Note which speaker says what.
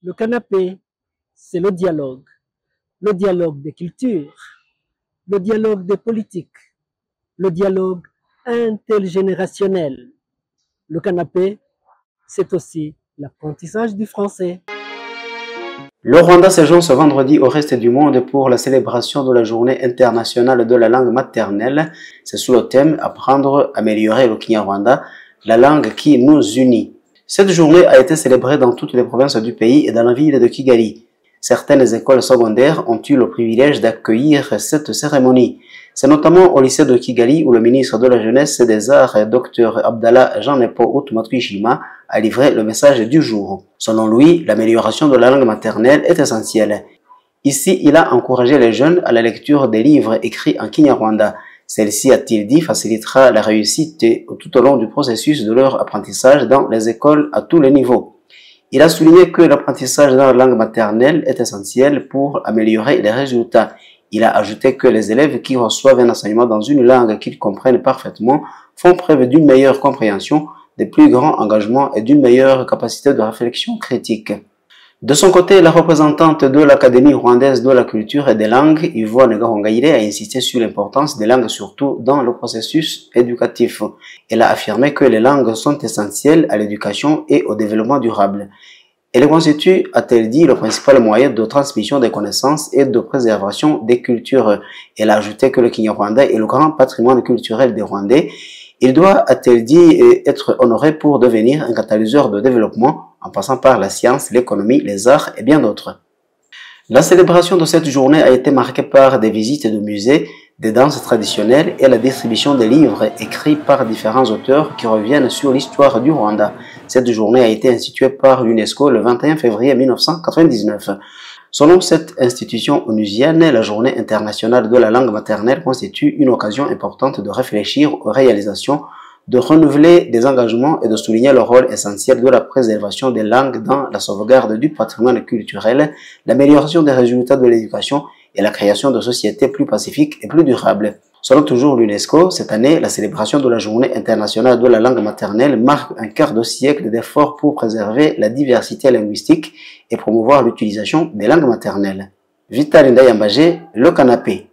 Speaker 1: Le canapé, c'est le dialogue des cultures, le dialogue des politiques, le dialogue intergénérationnel. Le canapé, c'est aussi l'apprentissage du français.
Speaker 2: Le Rwanda séjourne ce vendredi au reste du monde pour la célébration de la Journée internationale de la langue maternelle. C'est sous le thème Apprendre, améliorer le Kinyarwanda, la langue qui nous unit. Cette journée a été célébrée dans toutes les provinces du pays et dans la ville de Kigali. Certaines écoles secondaires ont eu le privilège d'accueillir cette cérémonie. C'est notamment au lycée de Kigali où le ministre de la Jeunesse et des Arts, Dr Abdallah Jean-Nepo Outumatwishima, a livré le message du jour. Selon lui, l'amélioration de la langue maternelle est essentielle. Ici, il a encouragé les jeunes à la lecture des livres écrits en Kinyarwanda. Celle-ci, a-t-il dit, facilitera la réussite tout au long du processus de leur apprentissage dans les écoles à tous les niveaux. Il a souligné que l'apprentissage dans la langue maternelle est essentiel pour améliorer les résultats. Il a ajouté que les élèves qui reçoivent un enseignement dans une langue qu'ils comprennent parfaitement font preuve d'une meilleure compréhension, de plus grands engagements et d'une meilleure capacité de réflexion critique. De son côté, la représentante de l'Académie rwandaise de la culture et des langues, Yvonne Gahongayire, a insisté sur l'importance des langues, surtout dans le processus éducatif. Elle a affirmé que les langues sont essentielles à l'éducation et au développement durable. Elle constitue, a-t-elle dit, le principal moyen de transmission des connaissances et de préservation des cultures. Elle a ajouté que le Kinyarwanda est le grand patrimoine culturel des Rwandais. Il doit, a-t-elle dit, être honoré pour devenir un catalyseur de développement en passant par la science, l'économie, les arts et bien d'autres. La célébration de cette journée a été marquée par des visites de musées, des danses traditionnelles et la distribution des livres écrits par différents auteurs qui reviennent sur l'histoire du Rwanda. Cette journée a été instituée par l'UNESCO le 21 février 1999. Selon cette institution onusienne, la Journée internationale de la langue maternelle constitue une occasion importante de réfléchir aux réalisations, de renouveler des engagements et de souligner le rôle essentiel de la préservation des langues dans la sauvegarde du patrimoine culturel, l'amélioration des résultats de l'éducation et la création de sociétés plus pacifiques et plus durables. Selon toujours l'UNESCO, cette année, la célébration de la Journée internationale de la langue maternelle marque un quart de siècle d'efforts pour préserver la diversité linguistique et promouvoir l'utilisation des langues maternelles. Vital Ndayambaje, le canapé.